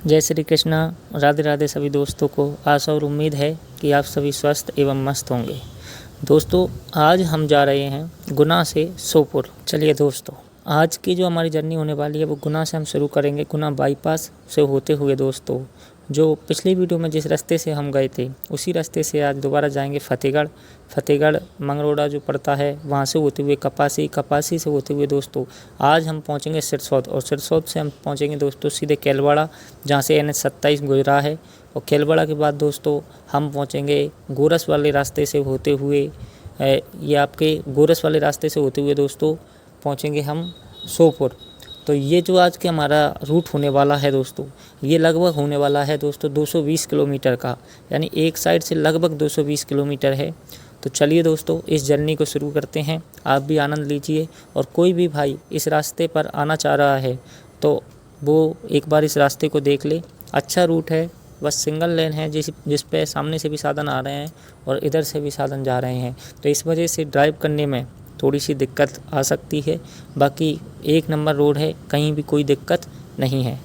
जय श्री कृष्णा। राधे राधे सभी दोस्तों को। आशा और उम्मीद है कि आप सभी स्वस्थ एवं मस्त होंगे। दोस्तों आज हम जा रहे हैं गुना से सोपुर। चलिए दोस्तों, आज की जो हमारी जर्नी होने वाली है वो गुना से हम शुरू करेंगे। गुना बाईपास से होते हुए दोस्तों, जो पिछली वीडियो में जिस रास्ते से हम गए थे उसी रास्ते से आज दोबारा जाएंगे फतेहगढ़ मंगरोड़ा जो पड़ता है वहाँ से होते हुए कपासी से होते हुए दोस्तों आज हम पहुँचेंगे सिरसौद, और सिरसौद से हम पहुँचेंगे दोस्तों सीधे कैलवाड़ा, जहाँ से NH 27 गुजरा है। और कैलवाड़ा के बाद दोस्तों हम पहुँचेंगे गोरस वाले रास्ते से होते हुए, ये आपके गोरस वाले रास्ते से होते हुए दोस्तों पहुँचेंगे हम सोपुर। तो ये जो आज के हमारा रूट होने वाला है दोस्तों, ये लगभग होने वाला है दोस्तों 220 किलोमीटर का, यानी एक साइड से लगभग 220 किलोमीटर है। तो चलिए दोस्तों इस जर्नी को शुरू करते हैं। आप भी आनंद लीजिए, और कोई भी भाई इस रास्ते पर आना चाह रहा है तो वो एक बार इस रास्ते को देख ले। अच्छा रूट है, बस सिंगल लेन है जिस पे सामने से भी साधन आ रहे हैं और इधर से भी साधन जा रहे हैं, तो इस वजह से ड्राइव करने में थोड़ी सी दिक्कत आ सकती है। बाकी एक नंबर रोड है, कहीं भी कोई दिक्कत नहीं है।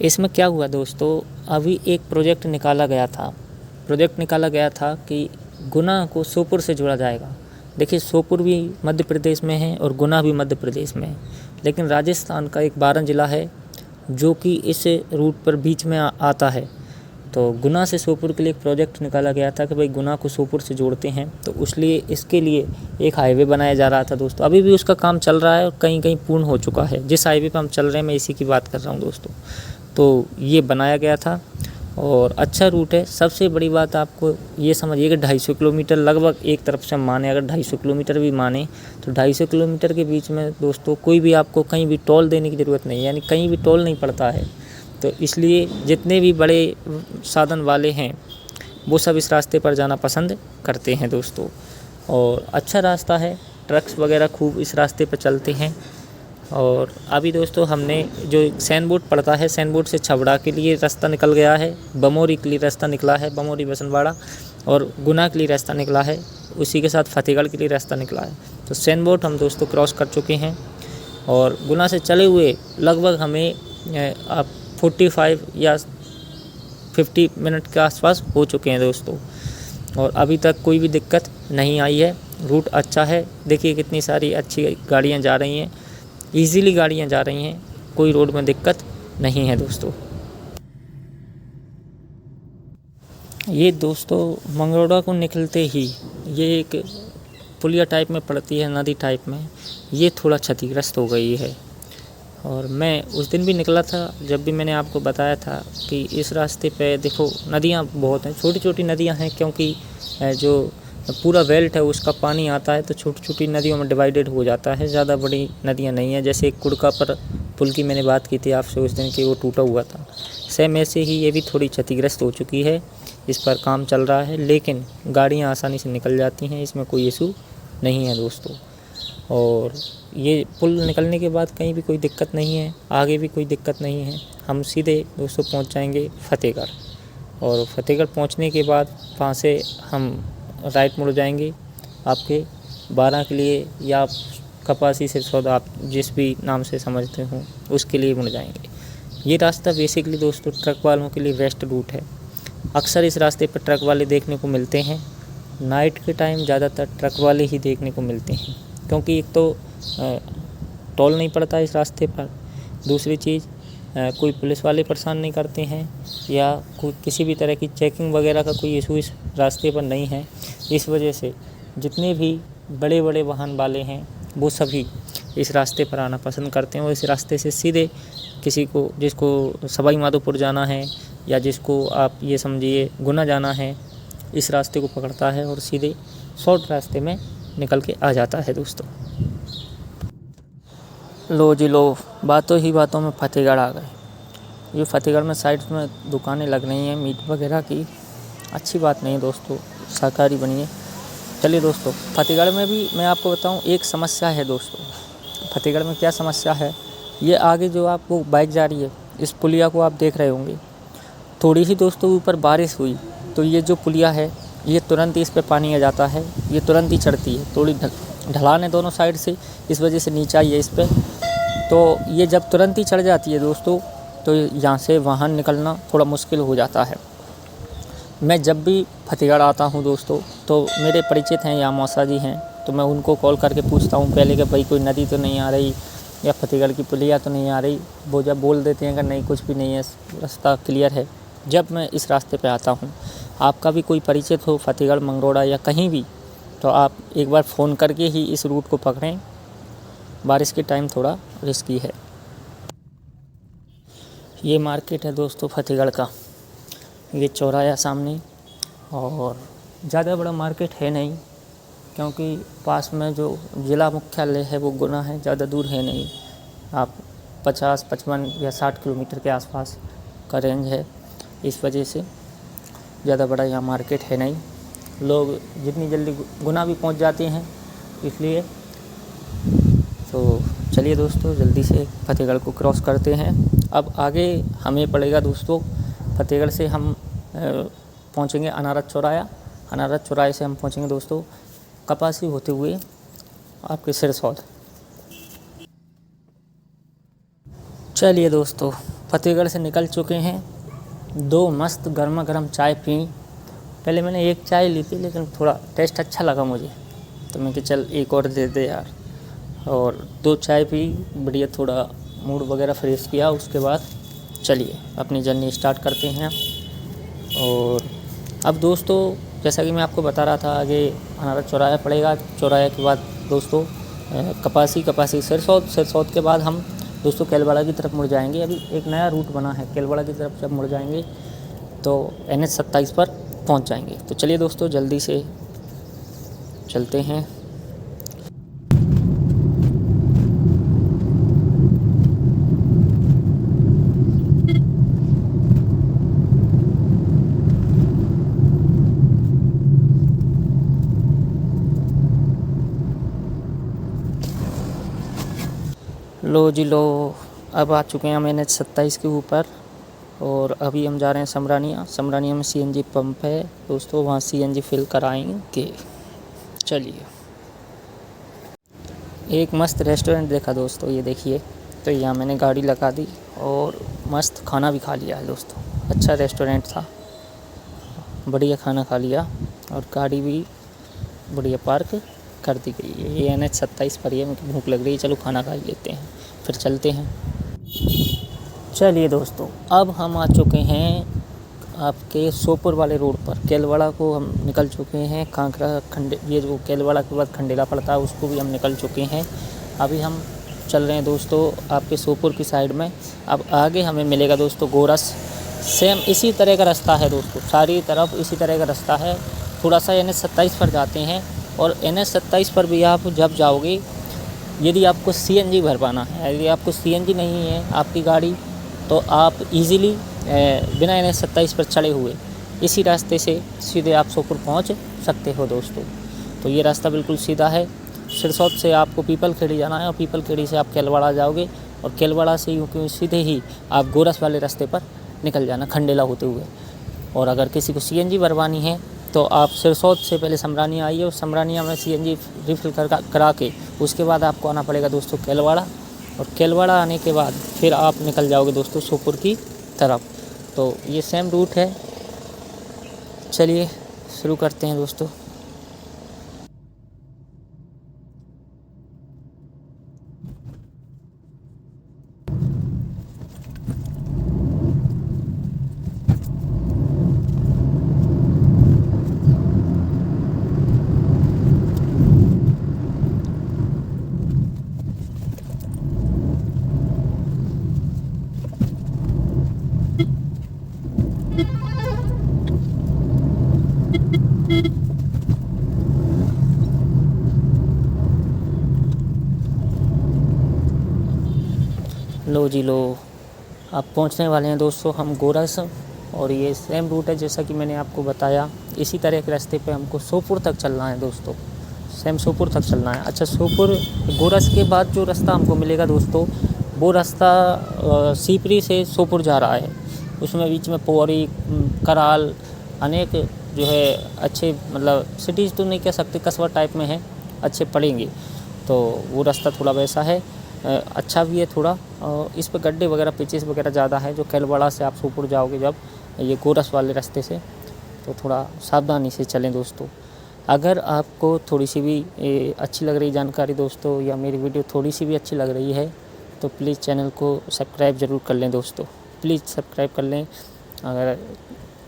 इसमें क्या हुआ दोस्तों, अभी एक प्रोजेक्ट निकाला गया था कि गुना को सोपुर से जोड़ा जाएगा। देखिए सोपुर भी मध्य प्रदेश में है और गुना भी मध्य प्रदेश में है, लेकिन राजस्थान का एक बारन जिला है जो कि इस रूट पर बीच में आता है। तो गुना से सोपुर के लिए एक प्रोजेक्ट निकाला गया था कि भाई गुना को सोपुर से जोड़ते हैं, तो इसके लिए एक हाईवे बनाया जा रहा था दोस्तों। अभी भी उसका काम चल रहा है और कहीं कहीं पूर्ण हो चुका है। जिस हाईवे पर हम चल रहे हैं मैं इसी की बात कर रहा हूँ दोस्तों। तो ये बनाया गया था और अच्छा रूट है। सबसे बड़ी बात आपको ये समझिए कि 250 किलोमीटर लगभग, एक तरफ से हम माने अगर 250 किलोमीटर भी माने तो 250 किलोमीटर के बीच में दोस्तों कोई भी आपको कहीं भी टोल देने की ज़रूरत नहीं है, यानी कहीं भी टोल नहीं पड़ता है। तो इसलिए जितने भी बड़े साधन वाले हैं वो सब इस रास्ते पर जाना पसंद करते हैं दोस्तों। और अच्छा रास्ता है, ट्रक्स वगैरह खूब इस रास्ते पर चलते हैं। और अभी दोस्तों हमने जो सैन बोर्ड पड़ता है, सैन बोर्ड से छबड़ा के लिए रास्ता निकल गया है, बमोरी के लिए रास्ता निकला है, बमोरी बसनवाड़ा, और गुना के लिए रास्ता निकला है, उसी के साथ फतेहगढ़ के लिए रास्ता निकला है। तो सैन बोर्ड हम दोस्तों क्रॉस कर चुके हैं और गुना से चले हुए लगभग हमें आप 45 या 50 मिनट के आसपास हो चुके हैं दोस्तों, और अभी तक कोई भी दिक्कत नहीं आई है। रूट अच्छा है, देखिए कितनी सारी अच्छी गाड़ियां जा रही हैं, इजीली गाड़ियां जा रही हैं, कोई रोड में दिक्कत नहीं है दोस्तों। ये दोस्तों मंगरोड़ा को निकलते ही ये एक पुलिया टाइप में पड़ती है, नदी टाइप में, ये थोड़ा क्षतिग्रस्त हो गई है। और मैं उस दिन भी निकला था जब भी मैंने आपको बताया था कि इस रास्ते पे देखो नदियाँ बहुत हैं, छोटी छोटी नदियाँ हैं, क्योंकि जो पूरा बेल्ट है उसका पानी आता है तो छोटी छोटी नदियों में डिवाइडेड हो जाता है, ज़्यादा बड़ी नदियाँ नहीं है। जैसे कुड़का पर पुल की मैंने बात की थी आपसे उस दिन कि वो टूटा हुआ था, सेम ऐसे ही ये भी थोड़ी क्षतिग्रस्त हो चुकी है। इस पर काम चल रहा है, लेकिन गाड़ियाँ आसानी से निकल जाती हैं, इसमें कोई इशू नहीं है दोस्तों। और ये पुल निकलने के बाद कहीं भी कोई दिक्कत नहीं है, आगे भी कोई दिक्कत नहीं है। हम सीधे दोस्तों पहुंच जाएंगे फतेहगढ़, और फतेहगढ़ पहुंचने के बाद वहाँ से हम राइट मुड़ जाएंगे आपके 12 के लिए, या कपासी से सौदा आप जिस भी नाम से समझते हो उसके लिए मुड़ जाएंगे। ये रास्ता बेसिकली दोस्तों ट्रक वालों के लिए बेस्ट रूट है। अक्सर इस रास्ते पर ट्रक वाले देखने को मिलते हैं, नाइट के टाइम ज़्यादातर ट्रक वाले ही देखने को मिलते हैं, क्योंकि एक तो टोल नहीं पड़ता इस रास्ते पर, दूसरी चीज़ कोई पुलिस वाले परेशान नहीं करते हैं, या कोई किसी भी तरह की चेकिंग वगैरह का कोई इशू इस रास्ते पर नहीं है। इस वजह से जितने भी बड़े बड़े वाहन वाले हैं वो सभी इस रास्ते पर आना पसंद करते हैं, और इस रास्ते से सीधे किसी को, जिसको सवाई माधोपुर जाना है या जिसको आप ये समझिए गुना जाना है, इस रास्ते को पकड़ता है और सीधे शॉर्ट रास्ते में निकल के आ जाता है दोस्तों। लो जी लो, बातों ही बातों में फतेहगढ़ आ गए। ये फतेहगढ़ में साइड में दुकानें लग रही हैं मीट वगैरह की, अच्छी बात नहीं है दोस्तों, शाकाहारी बनिए। चलिए दोस्तों, फतेहगढ़ में भी मैं आपको बताऊं एक समस्या है दोस्तों। फतेहगढ़ में क्या समस्या है, ये आगे जो आपको बाइक जा रही है, इस पुलिया को आप देख रहे होंगे, थोड़ी ही दोस्तों ऊपर बारिश हुई तो ये जो पुलिया है ये तुरंत ही इस पर पानी आ जाता है, ये तुरंत ही चढ़ती है। थोड़ी ढलान है दोनों साइड से, इस वजह से नीचा ही है इस पर। तो ये जब तुरंत ही चढ़ जाती है दोस्तों तो यहाँ से वाहन निकलना थोड़ा मुश्किल हो जाता है। मैं जब भी फतेहगढ़ आता हूँ दोस्तों, तो मेरे परिचित हैं यहाँ मौसा जी हैं, तो मैं उनको कॉल करके पूछता हूँ पहले कि भाई कोई नदी तो नहीं आ रही या फतेहगढ़ की पुलिया तो नहीं आ रही। वो जब बोल देते हैं कि नहीं कुछ भी नहीं है, रास्ता क्लियर है। जब मैं इस रास्ते पे आता हूँ, आपका भी कोई परिचित हो फतेहगढ़, मंगरोड़ा या कहीं भी, तो आप एक बार फ़ोन करके ही इस रूट को पकड़ें। बारिश के टाइम थोड़ा रिस्की है। ये मार्केट है दोस्तों फतेहगढ़ का, ये चौराहा सामने, और ज़्यादा बड़ा मार्केट है नहीं, क्योंकि पास में जो ज़िला मुख्यालय है वो गुना है, ज़्यादा दूर है नहीं। आप 50, 55 या 60 किलोमीटर के आसपास का रेंज है, इस वजह से ज़्यादा बड़ा यहाँ मार्केट है नहीं। लोग जितनी जल्दी गुना भी पहुँच जाते हैं, इसलिए तो चलिए दोस्तों जल्दी से फतेहगढ़ को क्रॉस करते हैं। अब आगे हमें पड़ेगा दोस्तों, फतेहगढ़ से हम पहुँचेंगे अनारत चौराहा। अनारत चौराहे से हम पहुँचेंगे दोस्तों कपासी होते हुए आपके सिरसौद। चलिए दोस्तों फतेहगढ़ से निकल चुके हैं। 2 मस्त गर्मा गर्म चाय पी। पहले मैंने एक चाय ली थी, लेकिन थोड़ा टेस्ट अच्छा लगा मुझे, तो मैं कि चल एक और दे दे यार। और 2 चाय पी, बढ़िया थोड़ा मूड वगैरह फ्रेश किया। उसके बाद चलिए अपनी जर्नी स्टार्ट करते हैं। और अब दोस्तों जैसा कि मैं आपको बता रहा था, आगे अनारत चौराहा पड़ेगा। चौराहे के बाद दोस्तों कपासी सिरसौद। सिरसौद के बाद हम दोस्तों कैलवाड़ा की तरफ मुड़ जाएंगे। अभी एक नया रूट बना है, कैलवाड़ा की तरफ जब मुड़ जाएंगे तो NH 27 पर पहुंच जाएंगे। तो चलिए दोस्तों जल्दी से चलते हैं। लो जी लो, अब आ चुके हैं हम NH 27 के ऊपर, और अभी हम जा रहे हैं समरानिया में CNG पंप है दोस्तों, वहाँ CNG फिल कराएंगे। चलिए, एक मस्त रेस्टोरेंट देखा दोस्तों, ये देखिए। तो यहाँ मैंने गाड़ी लगा दी और मस्त खाना भी खा लिया है दोस्तों। अच्छा रेस्टोरेंट था, बढ़िया खाना खा लिया, और गाड़ी भी बढ़िया पार्क कर दी गई है। ये NH 27 पर ही है। मुझे भूख लग रही है, चलो खाना खा ही लेते हैं, फिर चलते हैं। चलिए दोस्तों अब हम आ चुके हैं आपके सोपुर वाले रोड पर। कैलवाड़ा को हम निकल चुके हैं। कांकरा ये जो कैलवाड़ा के बाद खंडेला पड़ता है, उसको भी हम निकल चुके हैं। अभी हम चल रहे हैं दोस्तों आपके सोपुर की साइड में। अब आगे हमें मिलेगा दोस्तों गोरस। सेम इसी तरह का रास्ता है दोस्तों, सारी तरफ इसी तरह का रास्ता है। थोड़ा सा NH 27 पर जाते हैं, और NH 27 पर भी आप जब जाओगे, यदि आपको CNG भरवाना है, यदि आपको CNG नहीं है आपकी गाड़ी, तो आप इजीली बिना NH 27 पर चढ़े हुए इसी रास्ते से सीधे आप सोपुर पहुंच सकते हो दोस्तों। तो ये रास्ता बिल्कुल सीधा है। सिरसौद से आपको पीपलखेड़ी जाना है, और पीपलखेड़ी से आप कैलवाड़ा जाओगे, और कैलवाड़ा से यूँ सीधे ही आप गोरस वाले रास्ते पर निकल जाना खंडेला होते हुए। और अगर किसी को CNG भरवानी है तो आप सिरसौद से पहले समरानिया आइए, और समरानिया में CNG रिफ़िल करा के उसके बाद आपको आना पड़ेगा दोस्तों कैलवाड़ा। और कैलवाड़ा आने के बाद फिर आप निकल जाओगे दोस्तों सोपुर की तरफ। तो ये सेम रूट है। चलिए शुरू करते हैं दोस्तों। लो जी लो, आप पहुंचने वाले हैं दोस्तों हम गोरस। और ये सेम रूट है जैसा कि मैंने आपको बताया। इसी तरह के रास्ते पे हमको सोपुर तक चलना है दोस्तों, सेम सोपुर तक चलना है। अच्छा, सोपुर गोरस के बाद जो रास्ता हमको मिलेगा दोस्तों, वो रास्ता सीपरी से सोपुर जा रहा है। उसमें बीच में पौरी, कराल, अनेक जो है अच्छे, मतलब सिटीज़ तो नहीं कह सकते, कस्बा टाइप में है, अच्छे पड़ेंगे। तो वो रास्ता थोड़ा वैसा है। अच्छा भी है थोड़ा। और इस पे गड्ढे वगैरह पेचेस वगैरह ज़्यादा है। जो कैलवाड़ा से आप सोपुर जाओगे जब ये गोरस वाले रास्ते से, तो थोड़ा सावधानी से चलें दोस्तों। अगर आपको थोड़ी सी भी अच्छी लग रही जानकारी दोस्तों, या मेरी वीडियो थोड़ी सी भी अच्छी लग रही है, तो प्लीज़ चैनल को सब्सक्राइब ज़रूर कर लें दोस्तों, प्लीज़ सब्सक्राइब कर लें। अगर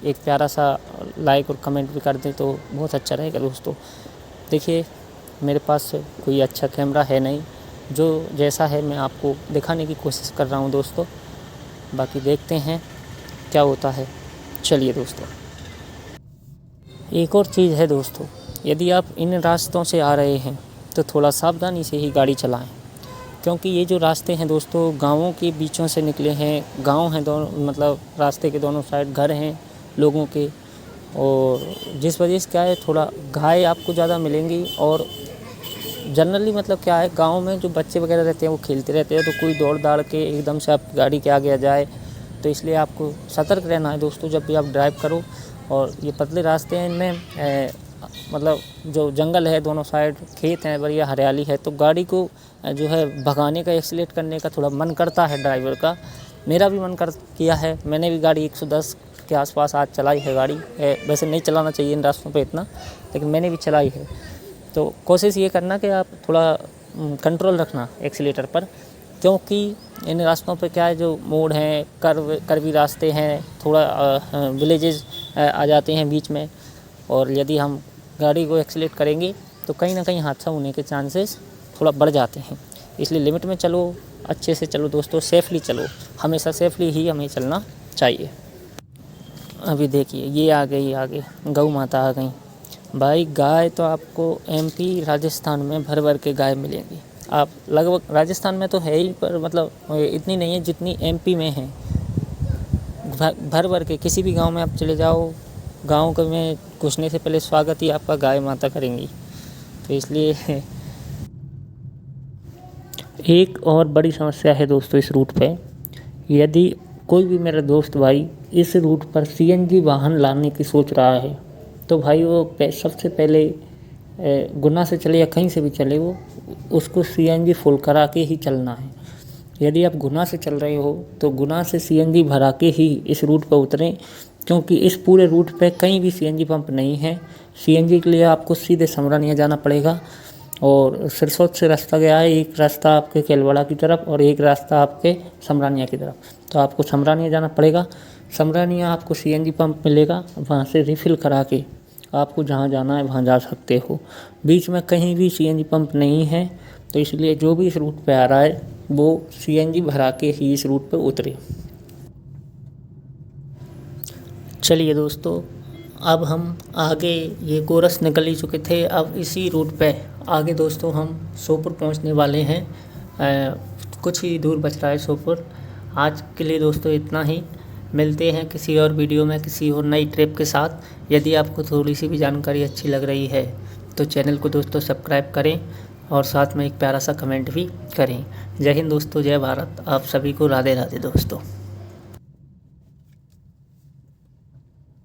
एक प्यारा सा लाइक और कमेंट भी कर दें तो बहुत अच्छा रहेगा दोस्तों। देखिए, मेरे पास कोई अच्छा कैमरा है नहीं, जो जैसा है मैं आपको दिखाने की कोशिश कर रहा हूँ दोस्तों। बाकी देखते हैं क्या होता है। चलिए दोस्तों, एक और चीज़ है दोस्तों, यदि आप इन रास्तों से आ रहे हैं तो थोड़ा सावधानी से ही गाड़ी चलाएं, क्योंकि ये जो रास्ते हैं दोस्तों गाँवों के बीचों से निकले हैं। गांव हैं दोनों, मतलब रास्ते के दोनों साइड घर हैं लोगों के, और जिस वजह से क्या है, थोड़ा गाय आपको ज़्यादा मिलेंगी। और जनरली मतलब क्या है, गांव में जो बच्चे वगैरह रहते हैं वो खेलते रहते हैं, तो कोई दौड़ दाड़ के एकदम से आपकी गाड़ी के आगे आ जाए, तो इसलिए आपको सतर्क रहना है दोस्तों जब भी आप ड्राइव करो। और ये पतले रास्ते हैं, इनमें मतलब जो जंगल है दोनों साइड, खेत हैं, बढ़िया हरियाली है, तो गाड़ी को जो है भगाने का, एक्सीलेट करने का थोड़ा मन करता है ड्राइवर का। मेरा भी मन कर किया है, मैंने भी गाड़ी 110 के आसपास आज चलाई है गाड़ी। वैसे नहीं चलाना चाहिए इन रास्तों पे इतना, लेकिन मैंने भी चलाई है। तो कोशिश ये करना कि आप थोड़ा कंट्रोल रखना एक्सीलेटर पर, क्योंकि इन रास्तों पे क्या है, जो मोड़ हैं, कर्वी रास्ते हैं, थोड़ा विलेजेस आ जाते हैं बीच में, और यदि हम गाड़ी को एक्सीलेट करेंगे तो कहीं ना कहीं हादसा होने के चांसेस थोड़ा बढ़ जाते हैं। इसलिए लिमिट में चलो, अच्छे से चलो दोस्तों, सेफली चलो, हमेशा सेफली ही हमें चलना चाहिए। अभी देखिए ये आ गई, आगे गौ माता आ गई भाई। गाय तो आपको एमपी राजस्थान में भर भर के गाय मिलेंगी। आप लगभग राजस्थान में तो है ही, पर मतलब इतनी नहीं है जितनी एमपी में है। भर भर के किसी भी गांव में आप चले जाओ, गांव के में घुसने से पहले स्वागत ही आपका गाय माता करेंगी। तो इसलिए एक और बड़ी समस्या है दोस्तों इस रूट पे। यदि कोई भी मेरा दोस्त भाई इस रूट पर सीएनजी वाहन लाने की सोच रहा है, तो भाई वो सबसे पहले गुना से चले या कहीं से भी चले, वो उसको सीएनजी फुल करा के ही चलना है। यदि आप गुना से चल रहे हो तो गुना से सीएनजी भरा के ही इस रूट पर उतरें, क्योंकि इस पूरे रूट पे कहीं भी सीएनजी पंप नहीं है। सीएनजी के लिए आपको सीधे समरानिया जाना पड़ेगा, और सिरसौत से रास्ता गया है, एक रास्ता आपके कैलवाड़ा की तरफ और एक रास्ता आपके समरानिया की तरफ। तो आपको समरानिया जाना पड़ेगा। समरानिया आपको सीएनजी पंप मिलेगा, वहाँ से रिफ़िल करा के आपको जहाँ जाना है वहाँ जा सकते हो। बीच में कहीं भी सीएनजी पंप नहीं है, तो इसलिए जो भी इस रूट पे आ रहा है वो सीएनजी भरा के ही इस रूट पे उतरे। चलिए दोस्तों, अब हम आगे, ये गोरस निकल ही चुके थे, अब इसी रूट पे आगे दोस्तों हम सोपुर पहुंचने वाले हैं। कुछ ही दूर बच रहा है सोपुर। आज के लिए दोस्तों इतना ही। मिलते हैं किसी और वीडियो में किसी और नई ट्रिप के साथ। यदि आपको थोड़ी सी भी जानकारी अच्छी लग रही है तो चैनल को दोस्तों सब्सक्राइब करें, और साथ में एक प्यारा सा कमेंट भी करें। जय हिंद दोस्तों, जय भारत। आप सभी को राधे राधे दोस्तों।